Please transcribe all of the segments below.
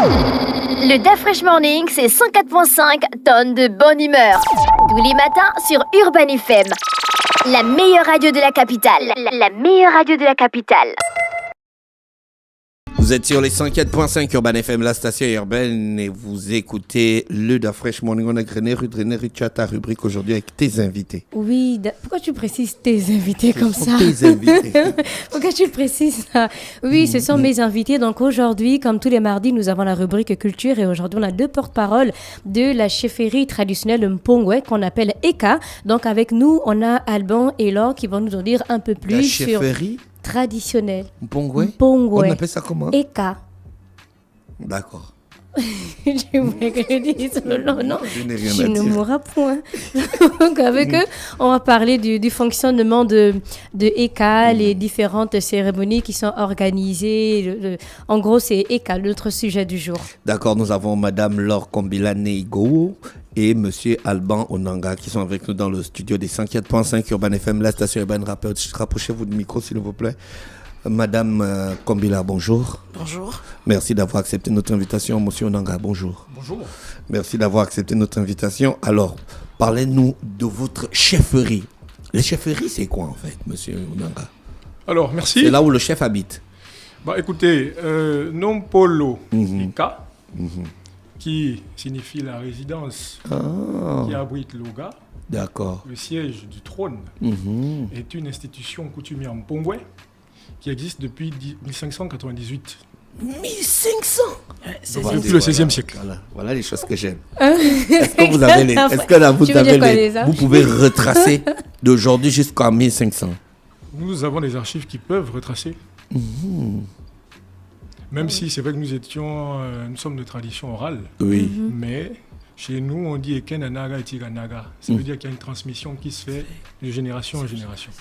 Le DAF Fresh Morning, c'est 104.5 tonnes de bonne humeur. Tous les matins sur Urban FM. La meilleure radio de la capitale. La meilleure radio de la capitale. Vous êtes sur les 104.5 Urban FM, la station urbaine, et vous écoutez le DAF Fresh Morning. On a René tu as ta rubrique aujourd'hui avec tes invités. Oui, pourquoi tu précises tes invités comme ça? Tes invités. Pourquoi tu précises ça? Oui, ce sont mes invités. Donc aujourd'hui, comme tous les mardis, nous avons la rubrique culture et aujourd'hui, on a deux porte-paroles de la chefferie traditionnelle Mpongwe qu'on appelle Eka. Donc avec nous, on a Alban et Laure qui vont nous en dire un peu plus La sur chefferie traditionnelle. Mpongwe. Mpongwe. On appelle ça comment? Eka. D'accord. Je voulais que je dise le nom, non? Je n'ai rien Tu à ne dire. mourras point. Donc avec eux, on va parler du fonctionnement de Eka, les différentes cérémonies qui sont organisées. En gros, c'est Eka, notre sujet du jour. D'accord, nous avons Madame Laure Kombila Neigo et Monsieur Alban Onanga qui sont avec nous dans le studio des 104.5 Urban FM, la station urbaine. Rapprochez-vous du micro, s'il vous plaît. Madame Kombila, bonjour. Bonjour. Merci d'avoir accepté notre invitation. Monsieur Onanga, bonjour. Bonjour. Merci d'avoir accepté notre invitation. Alors, parlez-nous de votre chefferie. Les chefferies, c'est quoi en fait, Monsieur Onanga? Alors, merci. C'est là où le chef habite. Bah, écoutez, non polo Eka, qui signifie la résidence qui abrite l'Oga, D'accord. le siège du trône, est une institution coutumière Mpongwe qui existe depuis 1598. 1500. Voilà, depuis le 16e siècle. Voilà les choses que j'aime. Est-ce que vous avez est-ce que là vous avez vous pouvez retracer d'aujourd'hui jusqu'à 1500? Nous avons des archives qui peuvent retracer. Même si c'est vrai que nous sommes de tradition orale. Oui. Mais chez nous, on dit Ekenanaga et Tiganaga. Ça veut dire qu'il y a une transmission qui se fait de génération en génération.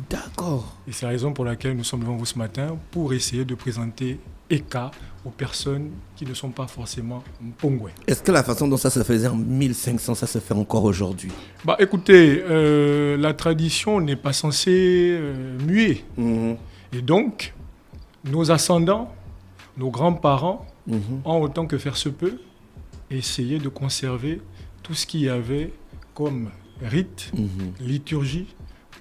D'accord. Et c'est la raison pour laquelle nous sommes devant vous ce matin pour essayer de présenter Eka aux personnes qui ne sont pas forcément Mpongwe. Est-ce que la façon dont ça se faisait en 1500, ça se fait encore aujourd'hui? Bah, écoutez, la tradition n'est pas censée muer. Et donc, nos ascendants, nos grands-parents ont autant que faire se peut essayé de conserver tout ce qu'il y avait comme rite, liturgie,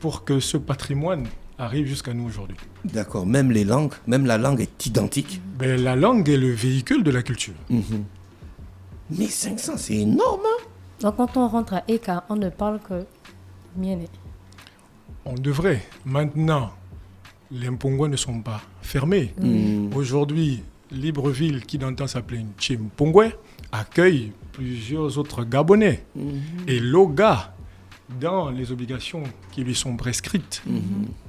pour que ce patrimoine arrive jusqu'à nous aujourd'hui. D'accord, même les langues, même la langue est identique. Ben, la langue est le véhicule de la culture. 1500, c'est énorme, hein? Donc quand on rentre à Eka, on ne parle que Miene. On devrait. Maintenant, les Mpongwe ne sont pas fermés. Aujourd'hui, Libreville, qui d'antan s'appelait Mpongwe, accueille plusieurs autres Gabonais. Et l'Oga, dans les obligations qui lui sont prescrites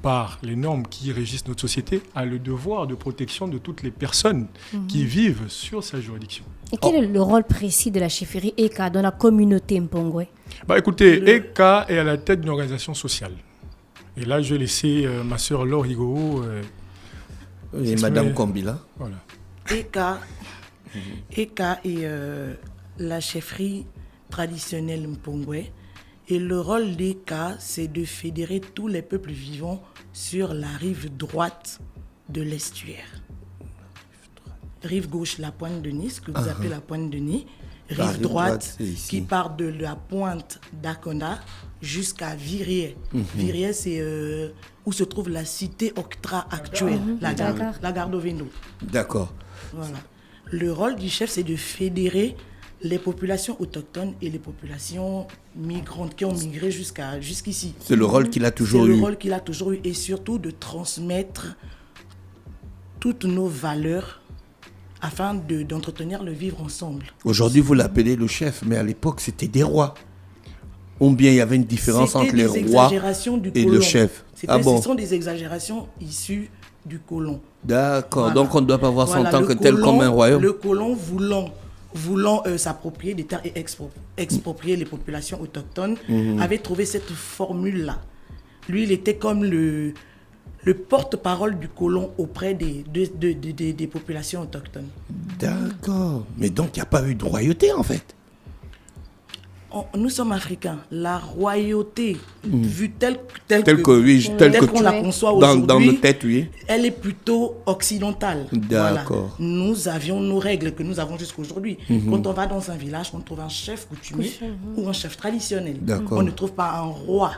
par les normes qui régissent notre société, a le devoir de protection de toutes les personnes qui vivent sur sa juridiction. Et quel est le rôle précis de la chefferie Eka dans la communauté Mpongwe? Bah, écoutez, Eka est à la tête d'une organisation sociale. Et là, je vais laisser ma sœur Laure Higo et Madame Kombila. Voilà. Eka est la chefferie traditionnelle Mpongwe. Et le rôle d'Eka, c'est de fédérer tous les peuples vivants sur la rive droite de l'estuaire. Rive gauche, la pointe de Nice, que vous appelez la pointe de Nice. Rive droite, qui part de la pointe d'Akonda jusqu'à Virier. Virier, c'est où se trouve la cité Octra actuelle, la gare d'Ovendo. D'accord. Voilà. Le rôle du chef, c'est de fédérer les populations autochtones et les populations migrantes qui ont migré jusqu'ici. C'est le rôle qu'il a toujours eu. C'est le rôle qu'il a toujours eu et surtout de transmettre toutes nos valeurs afin d'entretenir le vivre ensemble. Aujourd'hui, vous l'appelez le chef, mais à l'époque, c'était des rois. Ou bien il y avait une différence entre les rois et le chef. Ce sont des exagérations issues du colon. D'accord, Voilà. Donc on ne doit pas voir ça en tant que tel comme un royaume. Le colon voulant s'approprier des terres et exproprier les populations autochtones, avait trouvé cette formule-là. Lui, il était comme le porte-parole du colon auprès des populations autochtones. D'accord. Mais donc, il n'y a pas eu de royauté, en fait. Nous sommes africains. La royauté, vue telle qu'on la conçoit aujourd'hui, dans nos têtes, oui. Elle est plutôt occidentale. D'accord. Voilà. Nous avions nos règles que nous avons jusqu'aujourd'hui. Quand on va dans un village, on trouve un chef coutumier ou un chef traditionnel. D'accord. On ne trouve pas un roi.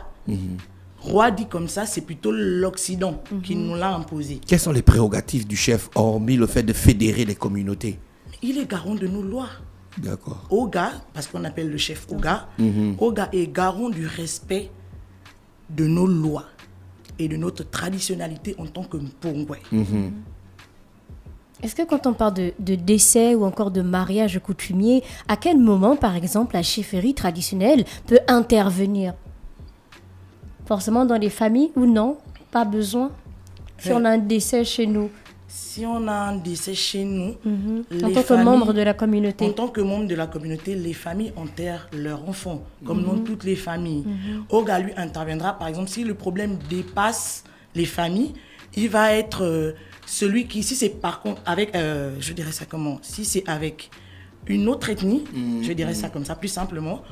Roi dit comme ça, c'est plutôt l'Occident qui nous l'a imposé. Quelles sont les prérogatives du chef, hormis le fait de fédérer les communautés? Il est garant de nos lois. D'accord. Oga, parce qu'on appelle le chef Oga, Oga est garant du respect de nos lois et de notre traditionnalité en tant que Mpongwe. Est-ce que quand on parle de décès ou encore de mariage coutumier, à quel moment, par exemple, la chefferie traditionnelle peut intervenir? Forcément dans les familles ou non? Pas besoin? Si on a un décès chez nous? Si on a un décès chez nous, en tant que membre de la communauté. En tant que membre de la communauté, les familles enterrent leurs enfants, comme dans toutes les familles. Oga, lui, interviendra, par exemple, si le problème dépasse les familles, il va être celui qui, si c'est par contre avec, je dirais ça comment, si c'est avec une autre ethnie, je dirais ça comme ça, plus simplement,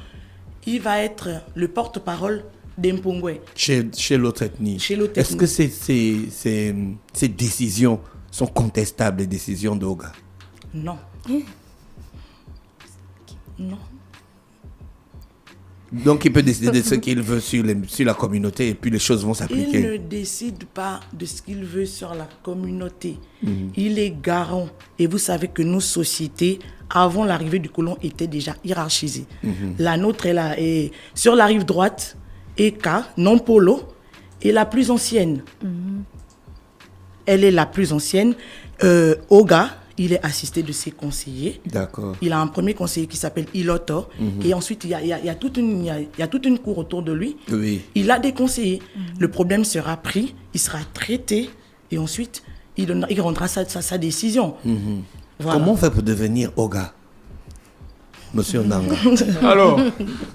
il va être le porte-parole des Mpongwe. Chez l'autre ethnie. Est-ce que ces décisions sont contestables, les décisions d'Oga? Non. Non. Donc il peut décider de ce qu'il veut sur la communauté et puis les choses vont s'appliquer. Il ne décide pas de ce qu'il veut sur la communauté. Il est garant. Et vous savez que nos sociétés, avant l'arrivée du colon, étaient déjà hiérarchisées. La nôtre est là. Et sur la rive droite, Eka, Nampolo, est la plus ancienne. Elle est la plus ancienne. Oga, il est assisté de ses conseillers. D'accord. Il a un premier conseiller qui s'appelle Iloto. Et ensuite, il y a toute une cour autour de lui. Oui. Il a des conseillers. Le problème sera pris, il sera traité. Et ensuite, il rendra sa décision. Voilà. Comment on fait pour devenir Oga, Monsieur Nanga? Alors,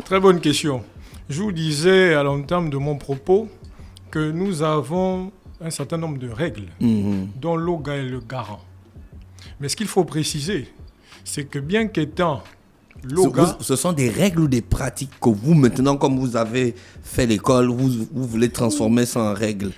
très bonne question. Je vous disais à l'entame de mon propos que nous avons un certain nombre de règles dont l'Oga est le garant. Mais ce qu'il faut préciser, c'est que bien qu'étant l'Oga... Ce sont des règles ou des pratiques que vous, maintenant, comme vous avez fait l'école, vous voulez transformer ça en règles.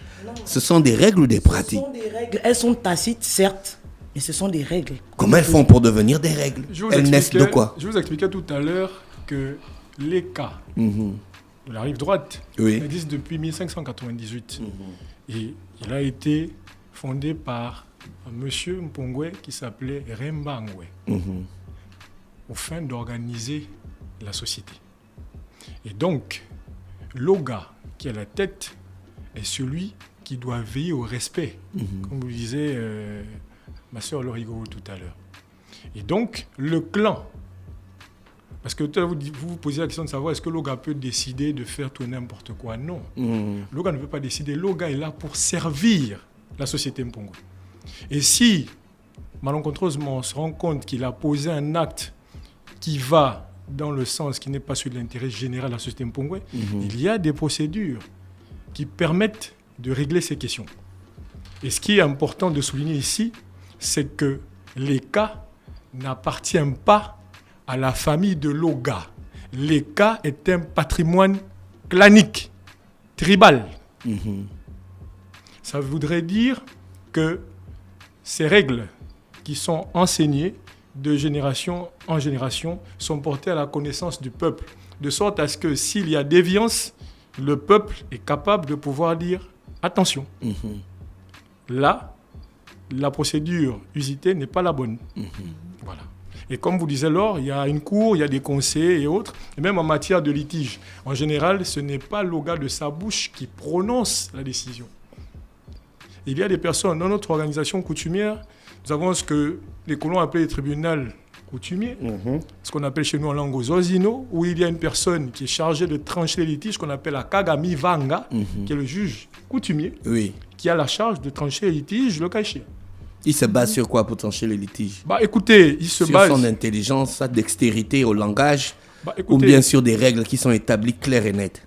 Ce sont des règles ou des pratiques? Ce sont des règles. Elles sont tacites, certes, mais ce sont des règles. Comment elles font pour devenir des règles? Elles naissent de quoi? Je vous expliquais tout à l'heure que les cas de la rive droite existe depuis 1598. Et il a été fondé par un monsieur Mpongwe qui s'appelait Rembangwe, au fin d'organiser la société. Et donc, l'Oga qui est à la tête est celui qui doit veiller au respect, comme vous disiez ma sœur Lorigo tout à l'heure. Et donc, le clan, parce que vous vous posez la question de savoir est-ce que l'Oga peut décider de faire tout n'importe quoi. Non. L'Oga ne peut pas décider. L'Oga est là pour servir la société Mpongwe. Et si, malencontreusement, on se rend compte qu'il a posé un acte qui va dans le sens qui n'est pas celui de l'intérêt général de la société Mpongwe, il y a des procédures qui permettent de régler ces questions. Et ce qui est important de souligner ici, c'est que les cas n'appartiennent pas à la famille de l'Oga. L'Eka est un patrimoine clanique, tribal. Ça voudrait dire que ces règles qui sont enseignées de génération en génération sont portées à la connaissance du peuple, de sorte à ce que s'il y a déviance, le peuple est capable de pouvoir dire attention. Là, la procédure usitée n'est pas la bonne. Voilà. Et comme vous disiez Laure, il y a une cour, il y a des conseillers et autres. Et même en matière de litige, en général, ce n'est pas l'Oga de sa bouche qui prononce la décision. Il y a des personnes dans notre organisation coutumière, nous avons ce que les colons appellent les tribunaux coutumiers, ce qu'on appelle chez nous en langue Zozino, où il y a une personne qui est chargée de trancher les litiges, qu'on appelle la Kagami Vanga, qui est le juge coutumier, qui a la charge de trancher les litiges, le cas échéant. Il se base sur quoi pour trancher les litiges? Écoutez, il se base... Sur son intelligence, sa dextérité au langage, ou bien sur des règles qui sont établies claires et nettes?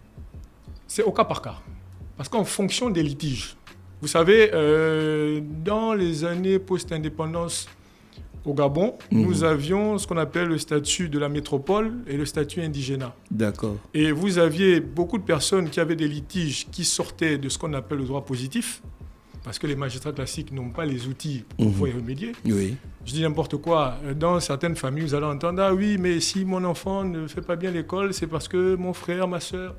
C'est au cas par cas. Parce qu'en fonction des litiges, vous savez, dans les années post-indépendance, au Gabon, nous avions ce qu'on appelle le statut de la métropole et le statut indigénat. D'accord. Et vous aviez beaucoup de personnes qui avaient des litiges qui sortaient de ce qu'on appelle le droit positif, parce que les magistrats classiques n'ont pas les outils pour pouvoir y remédier. Oui. Je dis n'importe quoi. Dans certaines familles, vous allez entendre « Ah oui, mais si mon enfant ne fait pas bien l'école, c'est parce que mon frère, ma soeur... »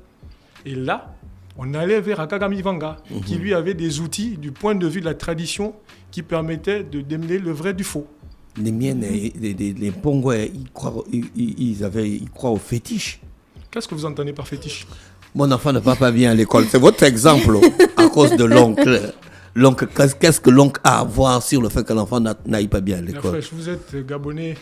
Et là, on allait vers Akagami Vanga, qui lui avait des outils du point de vue de la tradition qui permettaient de démêler le vrai du faux. Les miennes, les Pongwais, ils croient au fétiche. Qu'est-ce que vous entendez par fétiche? Mon enfant ne va pas bien à l'école. C'est votre exemple à cause de l'oncle. L'oncle, qu'est-ce que l'oncle a à voir sur le fait que l'enfant n'aille pas bien à La l'école? fraîche, vous êtes gabonais,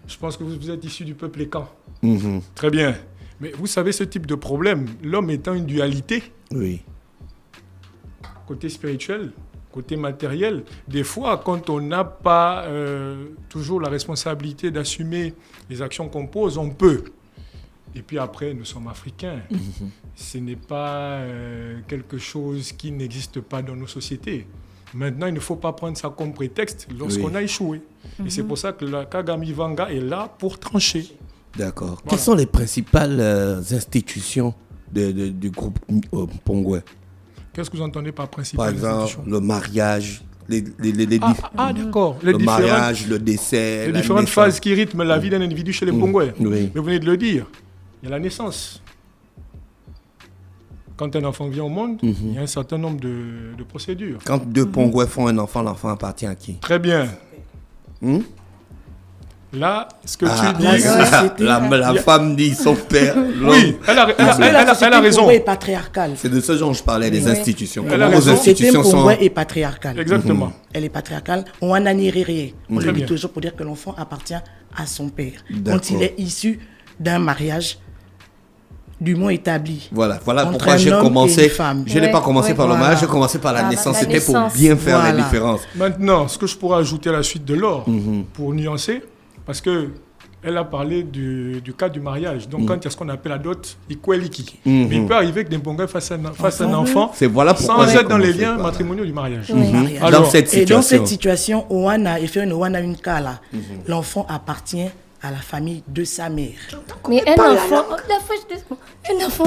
je pense que vous êtes issu du peuple Ekan. Mhm. Très bien. Mais vous savez, ce type de problème, l'homme étant une dualité, Oui. côté spirituel, côté matériel, des fois, quand on n'a pas toujours la responsabilité d'assumer les actions qu'on pose, on peut. Et puis après, nous sommes africains. Ce n'est pas quelque chose qui n'existe pas dans nos sociétés. Maintenant, il ne faut pas prendre ça comme prétexte lorsqu'on a échoué. Et c'est pour ça que la Kagami Vanga est là pour trancher. D'accord. Voilà. Quelles sont les principales institutions du groupe Pongwais? Qu'est-ce que vous entendez par principal Par exemple, institution? le mariage, D'accord. le mariage, le décès, les la différentes naissance. phases qui rythment la vie d'un individu chez les Pongwais. Oui. Mais vous venez de le dire, il y a la naissance. Quand un enfant vient au monde, il y a un certain nombre de procédures. Quand deux Pongwais font un enfant, l'enfant appartient à qui? Très bien. Là, ce que tu la dis... société- La femme dit son père. Oui, elle a raison. Pongwais est patriarcale. C'est de ce genre que je parlais, des institutions. Elle a Comment vos raison. La société institutions sont... Pongwais est patriarcale. Exactement. Elle est patriarcale. On a niririé. On Très le dit bien. toujours pour dire que l'enfant appartient à son père. D'accord. Quand il est issu d'un mariage dûment établi. Voilà Entre pourquoi un j'ai homme et commencé. une femme. Je n'ai pas commencé par le Voilà. mariage, j'ai commencé par la Par naissance. la C'était pour naissance. bien faire la Voilà. différence. Maintenant, ce que je pourrais ajouter à la suite de l'or, pour nuancer, parce que elle a parlé du cas du mariage. Donc, quand il y a ce qu'on appelle la dot, Ikweliki. Mais il peut arriver que des Pongwais fassent un enfant C'est voilà pourquoi sans j'ai être dans les commencé liens par- matrimoniaux du mariage. Mariage. Alors, Dans cette Et dans situation. cette situation, Oana, et fait une Oana une cas là, l'enfant appartient à la famille de sa mère. Mais un enfant, un enfant,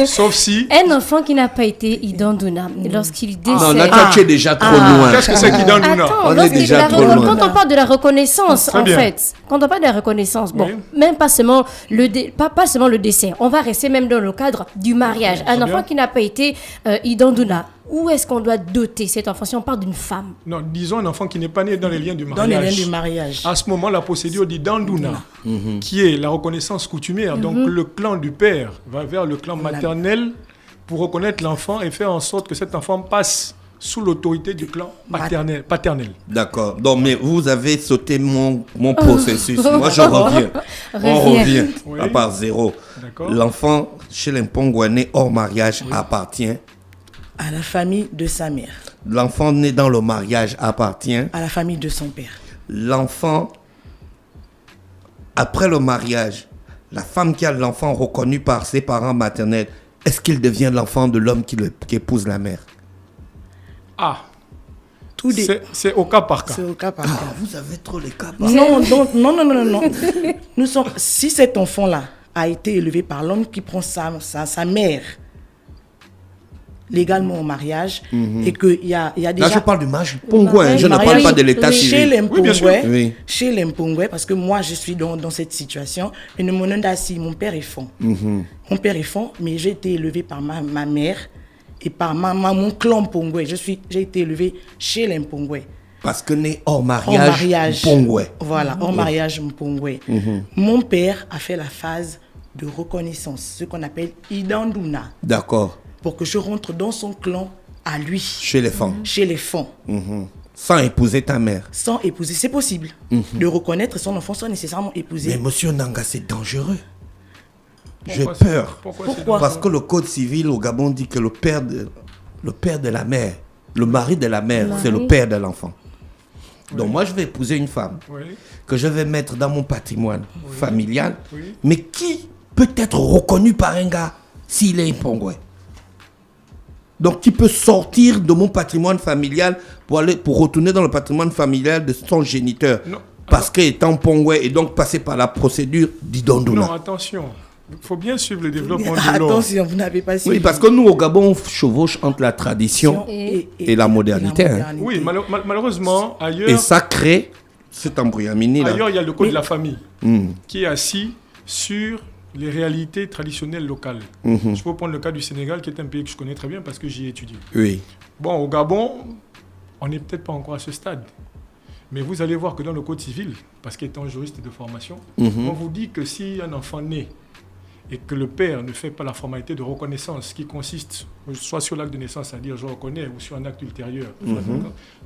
Sauf si... un enfant qui n'a pas été idanduna, lorsqu'il décède. Non, là, toi, tu es déjà trop loin. Qu'est-ce que c'est qui donne Luna? Attends, On est lorsqu'il- déjà la trop reco- loin. quand on parle de la reconnaissance, Très en bien. fait, quand on parle de la reconnaissance, bon, Oui. même pas seulement pas seulement le décès, on va rester même dans le cadre du mariage. Un Très enfant bien. qui n'a pas été idanduna, où est-ce qu'on doit doter cet enfant si on parle d'une femme? Non, disons un enfant qui n'est pas né dans les liens du Dans mariage. les liens du mariage. À ce moment, la procédure dit Danduna, qui est la reconnaissance coutumière. Donc, le clan du père va vers le clan maternel pour reconnaître l'enfant et faire en sorte que cet enfant passe sous l'autorité du clan paternel. D'accord. Donc, mais vous avez sauté mon processus. Moi, je reviens. On Reviens. revient Oui. à part zéro. D'accord. L'enfant chez les Pongwais né hors mariage appartient. À la famille de sa mère. L'enfant né dans le mariage appartient. À la famille de son père. L'enfant, après le mariage, la femme qui a l'enfant reconnu par ses parents maternels, est-ce qu'il devient l'enfant de l'homme qui épouse la mère? Ah, Tout des... c'est au cas par cas. C'est au cas par cas. Vous avez trop les cas. Non. Nous sommes... Si cet enfant-là a été élevé par l'homme qui prend sa mère légalement au mariage et qu'il y a déjà... Là, je parle du mariage Pongwais, je ne parle mariage pas de l'état chez civil. les Oui, bien sûr. Mpongwais, Oui. chez les Mpongwais, parce que moi je suis dans cette situation. Et mon mon père est fond. Mon père est fond, mais j'ai été élevé par ma mère et par mon clan Mpongwais. J'ai été élevé chez les Mpongwais. Parce que né hors En mariage, mariage. Pongwais. Voilà, en mariage Mpongwais. Mon père a fait la phase de reconnaissance, ce qu'on appelle Idanduna, D'accord. pour que je rentre dans son clan à lui, Chez les femmes. chez les fonds. Sans épouser ta mère. Sans épouser, c'est possible de reconnaître son enfant sans nécessairement épouser. Mais monsieur Nanga, c'est dangereux. J'ai Pourquoi c'est- peur. pourquoi Pourquoi Parce que le code civil au Gabon dit que le père de la mère, le mari de la mère, c'est le père de l'enfant. Donc moi, je vais épouser une femme Oui. que je vais mettre dans mon patrimoine familial, Oui. mais qui peut être reconnu par un gars s'il est Pongwais. Donc, qui peut sortir de mon patrimoine familial pour retourner dans le patrimoine familial de son géniteur. Non. parce qu'étant Mpongwe et donc passer par la procédure d'Idonduna. Non, attention. Il faut bien suivre le développement de l'or. Attention, vous n'avez pas suivi. Oui, parce que nous, au Gabon, on chevauche entre la tradition Et la modernité. Hein. Oui, malheureusement, ailleurs, Et ça crée cet embryamini là. ailleurs, il y a le code de la famille qui est assis sur les réalités traditionnelles locales. Je peux prendre le cas du Sénégal, qui est un pays que je connais très bien parce que j'y ai étudié. Oui. Bon, au Gabon, on n'est peut-être pas encore à ce stade. Mais vous allez voir que dans le code civil, parce qu'étant juriste de formation, on vous dit que si un enfant naît et que le père ne fait pas la formalité de reconnaissance qui consiste soit sur l'acte de naissance, c'est-à-dire je reconnais, ou sur un acte ultérieur,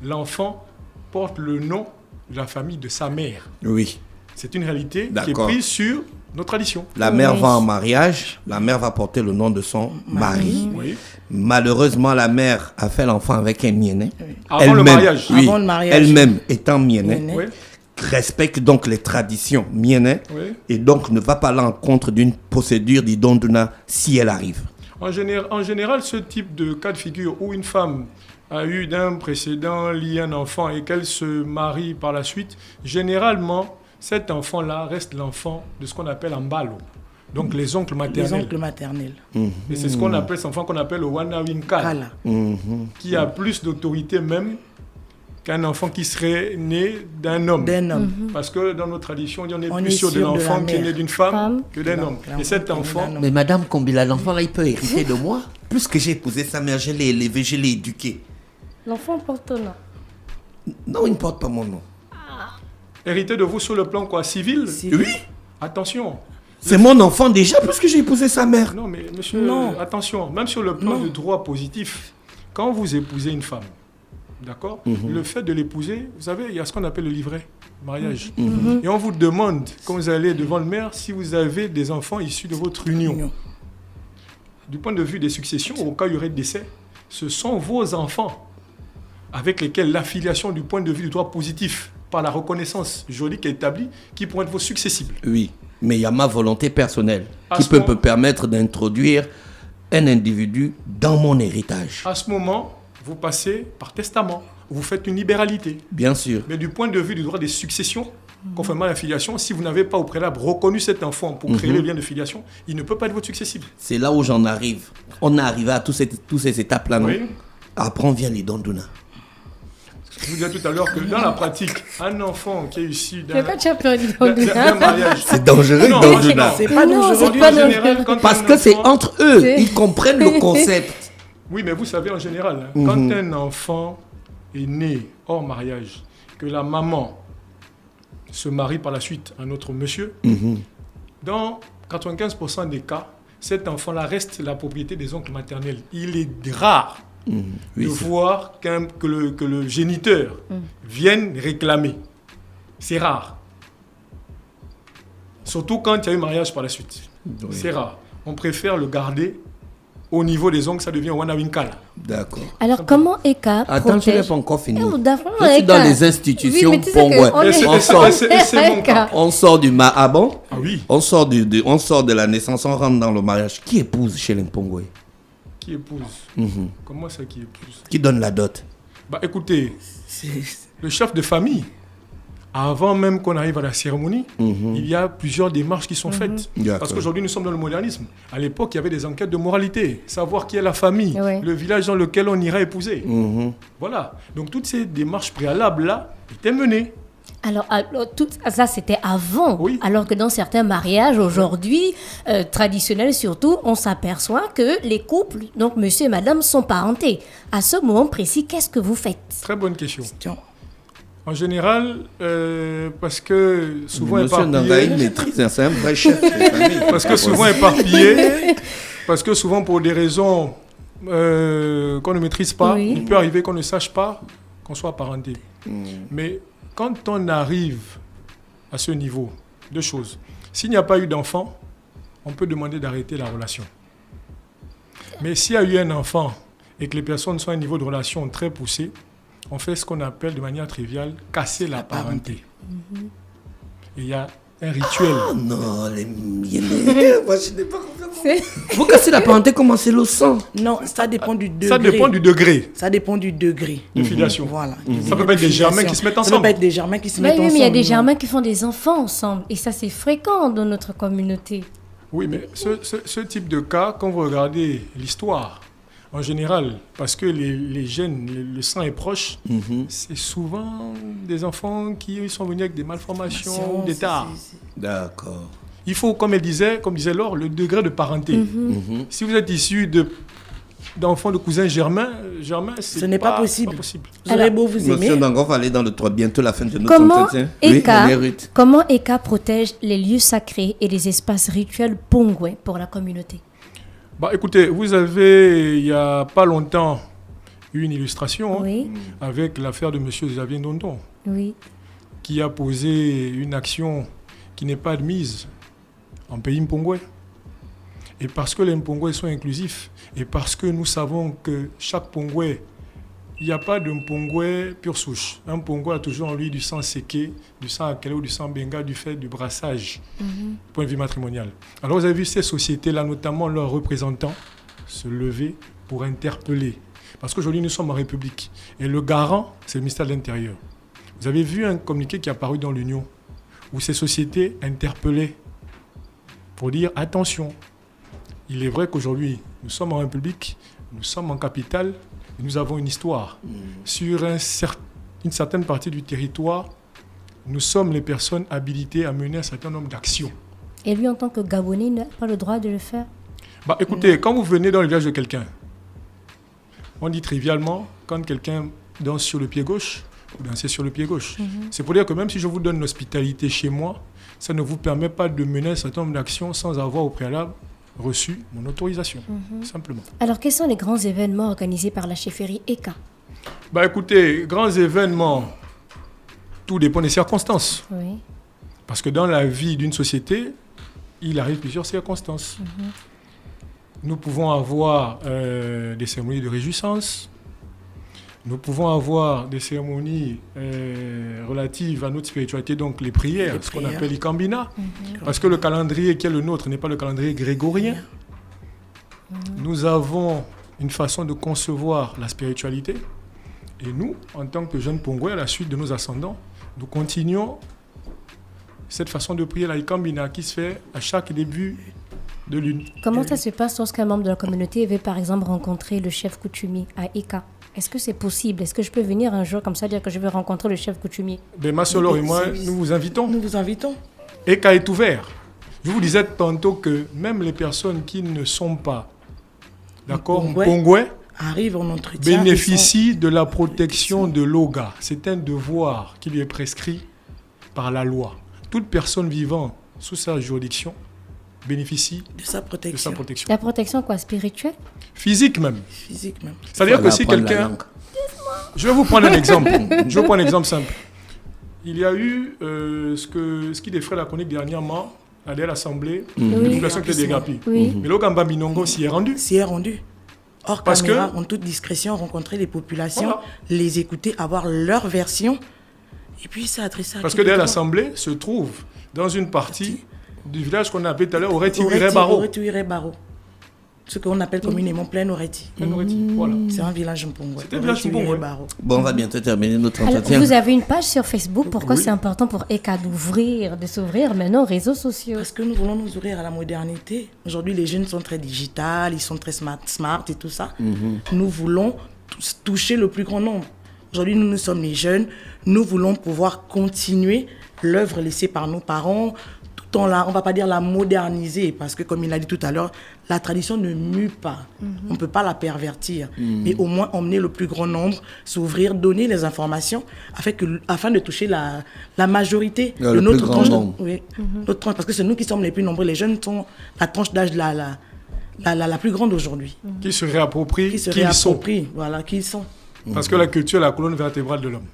l'enfant porte le nom de la famille de sa mère. Oui. C'est une réalité qui est D'accord. prise sur nos traditions. La mère va en mariage, la mère va porter le nom de son mari. Oui. Malheureusement, la mère a fait l'enfant avec un mienné. Avant le mariage. Oui, Avant le mariage. elle-même étant mienné, Mienné. Oui. respecte donc les traditions mienné Oui. et donc ne va pas à l'encontre d'une procédure d'Idonduna si elle arrive. En général, ce type de cas de figure où une femme a eu d'un précédent lié un enfant et qu'elle se marie par la suite, généralement, cet enfant-là reste l'enfant de ce qu'on appelle un balo. Donc les oncles Les maternels. oncles maternels. Et c'est ce qu'on appelle, cet enfant qu'on appelle le Wanawinkala, Kala. qui a plus d'autorité même qu'un enfant qui serait né d'un homme. D'un homme. Parce que dans nos traditions, on est On plus est sûr de sûr de l'enfant la qui est né mère. d'une femme Femme. que d'un homme. L'enfant Et cet qui est né enfant, d'un homme. Mais Madame Kombila, l'enfant là, il peut hériter de moi. Plus que j'ai épousé sa mère, je l'ai élevé, je l'ai éduqué. L'enfant porte ton nom. Non, il ne porte pas mon nom. hérité de vous sur le plan quoi, civil. Oui. Attention. C'est mon enfant déjà, parce que j'ai épousé sa mère. Non, mais monsieur, Non. attention, même sur le plan Non. du droit positif, quand vous épousez une femme, d'accord, le fait de l'épouser, vous savez, il y a ce qu'on appelle le livret mariage. Et on vous demande, quand vous allez devant le maire, si vous avez des enfants issus de votre union. Union. Du point de vue des successions, au cas où il y aurait décès, ce sont vos enfants avec lesquels l'affiliation du point de vue du droit positif, par la reconnaissance juridique établie, qui pourront être vos successibles. Oui, mais il y a ma volonté personnelle À qui ce peut moment- me permettre d'introduire un individu dans mon héritage. À ce moment, vous passez par testament, vous faites une libéralité. Bien sûr. Mais du point de vue du droit des successions, conformément à la filiation, si vous n'avez pas au préalable reconnu cet enfant pour créer le lien de filiation, il ne peut pas être votre successible. C'est là où j'en arrive. On est arrivé à tous ces étapes-là, non? Oui. Après, on vient les donduna. Je vous disais tout à l'heure que dans la pratique, un enfant qui est issu d'un Pourquoi tu as peur du d'un mariage... C'est dangereux, Non, Donduna. C'est pas Non, dangereux. c'est pas En général, quand Parce un que c'est enfant- entre eux. C'est- Ils comprennent le concept. Oui, mais vous savez, en général, hein, quand un enfant est né hors mariage, que la maman se marie par la suite à un autre monsieur, dans 95% des cas, cet enfant-là reste la propriété des oncles maternels. Il est rare Oui, de c'est- voir que le géniteur vienne réclamer. C'est rare. Surtout quand il y a eu mariage par la suite. Oui. C'est rare. On préfère le garder au niveau des oncles, ça devient Wanawinkala. D'accord. Alors, comment Eka Attends, tu n'es protège... pas encore fini. Oh, d'accord, Je suis dans Eka. les institutions Oui, mais tu sais Pongwe. qu'on est- Et c'est- On et c'est- sort, et c'est mon cas. on sort du ah bon? Ah oui. On sort de la naissance, on rentre dans le mariage. Qui épouse chez les Mpongwe? Qui épouse Comment ça qui épouse Qui donne la dot? Bah écoutez, C'est- le chef de famille, avant même qu'on arrive à la cérémonie, il y a plusieurs démarches qui sont faites. D'accord. Parce qu'aujourd'hui, nous sommes dans le modernisme. À l'époque, il y avait des enquêtes de moralité, savoir qui est la famille, Ouais. le village dans lequel on ira épouser. Voilà. Donc toutes ces démarches préalables-là étaient menées. Alors, tout ça, c'était avant. Oui. Alors que dans certains mariages, aujourd'hui, traditionnels surtout, on s'aperçoit que les couples, donc monsieur et madame, sont parentés. À ce moment précis, qu'est-ce que vous faites? Très bonne question. Tiens. En général, parce que souvent Monsieur Nanga, il éparpillé, maîtrise, hein, c'est un vrai chef de famille. parce que souvent éparpillé, parce que souvent pour des raisons qu'on ne maîtrise pas, Oui. il peut arriver qu'on ne sache pas qu'on soit apparenté. Mais quand on arrive à ce niveau, deux choses. S'il n'y a pas eu d'enfant, on peut demander d'arrêter la relation. Mais s'il y a eu un enfant et que les personnes sont à un niveau de relation très poussé, on fait ce qu'on appelle de manière triviale casser la parenté. Et il y a un rituel. Non, les miennes. Moi, je n'ai pas confiance Vous cassez la parenté, comment c'est le sang? Non, ça dépend du degré. Ça dépend du degré Ça dépend du degré. de filiation. Voilà. Ça peut pas être des germains qui se mettent Ça peut ensemble. pas être des germains qui se mettent Oui, ensemble. mais il y a des non. germains qui font des enfants ensemble. Et ça, c'est fréquent dans notre communauté. Oui, mais ce type de cas, quand vous regardez l'histoire, en général, parce que les gènes, le sang est proche, c'est souvent des enfants qui sont venus avec des malformations ou des tares. D'accord. Il faut, comme disait Laure, le degré de parenté. Si vous êtes issu d'enfants de cousins germains, Ce n'est pas possible. Vous aurez beau vous Monsieur aimer. Ndongo, on va aller dans le 3, bientôt la fin de notre Comment entretien. Oui, Eka, Ruth. comment Eka protège les lieux sacrés et les espaces rituels pongwais pour la communauté? Bah, écoutez, vous avez, il n'y a pas longtemps, eu une illustration Oui, avec l'affaire de M. Xavier Ndondon, oui. qui a posé une action qui n'est pas admise en pays mpongwais. Et parce que les Mpongwais sont inclusifs, et parce que nous savons que chaque Pongwais, il n'y a pas de Mpongwais pure souche. Un Mpongwais a toujours en lui du sang séqué, du sang akele ou du sang benga, du fait du brassage, point de vue matrimonial. Alors vous avez vu ces sociétés-là, notamment leurs représentants, se lever pour interpeller. Parce qu'aujourd'hui, nous sommes en République. Et le garant, c'est le ministère de l'Intérieur. Vous avez vu un communiqué qui est apparu dans l'Union, où ces sociétés interpellaient pour dire attention. Il est vrai qu'aujourd'hui, nous sommes en République, nous sommes en capitale, et nous avons une histoire. Sur une certaine partie du territoire, nous sommes les personnes habilitées à mener un certain nombre d'actions. Et lui, en tant que Gabonais, n'a pas le droit de le faire? Bah, écoutez, quand vous venez dans le village de quelqu'un, on dit trivialement, quand quelqu'un danse sur le pied gauche, vous dansez sur le pied gauche. C'est pour dire que même si je vous donne l'hospitalité chez moi, ça ne vous permet pas de mener un certain nombre d'actions sans avoir au préalable reçu mon autorisation, simplement. Alors, quels sont les grands événements organisés par la chefferie Eka? Bah écoutez, grands événements, tout dépend des circonstances. Oui. Parce que dans la vie d'une société, il arrive plusieurs circonstances. Nous pouvons avoir des cérémonies de réjouissance. Nous pouvons avoir des cérémonies relatives à notre spiritualité, donc les prières, ce qu'on appelle les kambina. Parce que le calendrier qui est le nôtre n'est pas le calendrier grégorien. Nous avons une façon de concevoir la spiritualité. Et nous, en tant que jeunes Pongwais, à la suite de nos ascendants, nous continuons cette façon de prier, la kambina, qui se fait à chaque début de lune. Comment ça se passe lorsqu'un membre de la communauté veut, par exemple, rencontrer le chef coutumier à Eka? Est-ce que c'est possible? Est-ce que je peux venir un jour comme ça dire que je veux rencontrer le chef coutumier? Ben, ma soeur Laure et moi, nous vous invitons. Nous vous invitons. Eka est ouvert. Je vous disais tantôt que même les personnes qui ne sont pas, d'accord, Pongwais, arrivent en entretien. bénéficient de la protection de l'OGA. C'est un devoir qui lui est prescrit par la loi. Toute personne vivant sous sa juridiction bénéficie de sa protection. La protection quoi? Spirituelle? Physique même. Physique même. C'est-à-dire que si quelqu'un... Je vais vous prendre un exemple. Je vais vous prendre un exemple simple. Il y a eu ce qui défrait la chronique dernièrement à l'Assemblée, la population qui était dégapée. Mais le Gamba Minongo s'y est rendu. S'y est rendu. Hors Parce caméra, que, en toute discrétion, rencontrer les populations, les écouter, avoir leur version. Et puis c'est adressé à parce que derrière l'Assemblée se trouve dans une partie du village qu'on a appelé tout à l'heure Oreti-Baro. Ce qu'on appelle communément Plaine Oreti. Voilà. C'est un village mpongwais. C'était un village mpongwais. Bon, on va bientôt terminer notre Alors, entretien. vous avez une page sur Facebook. Pourquoi c'est important pour Eka de s'ouvrir maintenant aux réseaux sociaux? Parce que nous voulons nous ouvrir à la modernité. Aujourd'hui, les jeunes sont très digitales, ils sont très smart et tout ça. Nous voulons toucher le plus grand nombre. Aujourd'hui, nous sommes les jeunes. Nous voulons pouvoir continuer l'œuvre laissée par nos parents, tout en on ne va pas dire la moderniser, parce que comme il a dit tout à l'heure, la tradition ne mue pas. On ne peut pas la pervertir. Mais au moins emmener le plus grand nombre, s'ouvrir, donner les informations, afin de toucher la majorité de notre tranche. Notre tranche, parce que c'est nous qui sommes les plus nombreux. Les jeunes sont la tranche d'âge la plus grande aujourd'hui. Qui se réapproprient, voilà, qui ils sont. Parce que la culture est la colonne vertébrale de l'homme.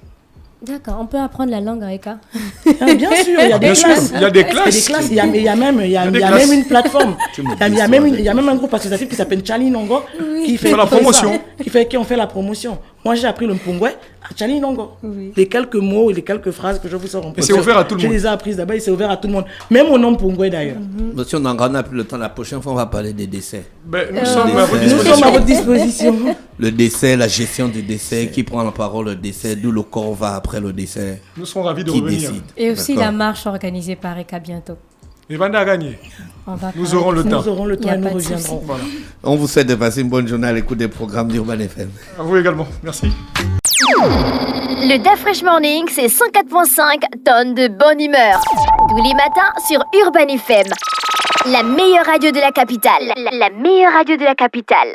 D'accord, on peut apprendre la langue à Eka. Bien sûr, il y a des classes. Il y a des classes. Il y a même une plateforme. Il y a même un groupe associatif qui s'appelle Chali Nongo qui fait la promotion. Qui ont fait la promotion. Moi, j'ai appris le mpongwe à Tchaninongo. Oui. Les quelques mots et les quelques phrases que je vous sors en Et c'est ouvert à tout le monde. Je les ai apprises là-bas et c'est ouvert à tout le monde. Même au nom mpongwe d'ailleurs. Monsieur Nanga, on n'a plus le temps. La prochaine fois, on va parler des décès. Ben, nous sommes à votre Nous Nous sommes à disposition. votre disposition. Le décès, la gestion du décès, qui prend la parole le décès, d'où le corps va après le décès, Nous serons ravis de qui revenir. décide. Et aussi D'accord. la marche organisée par ECA bientôt. Et Vanda a gagné. On va Nous parler. aurons le temps. Nous aurons le Y temps a et nous pas de souci. reviendrons. Voilà. On vous souhaite de passer une bonne journée à l'écoute des programmes d'Urban FM. À vous également. Merci. Le DAF Fresh Morning, c'est 104.5 tonnes de bonne humeur. Tous les matins sur Urban FM. La meilleure radio de la capitale. La meilleure radio de la capitale.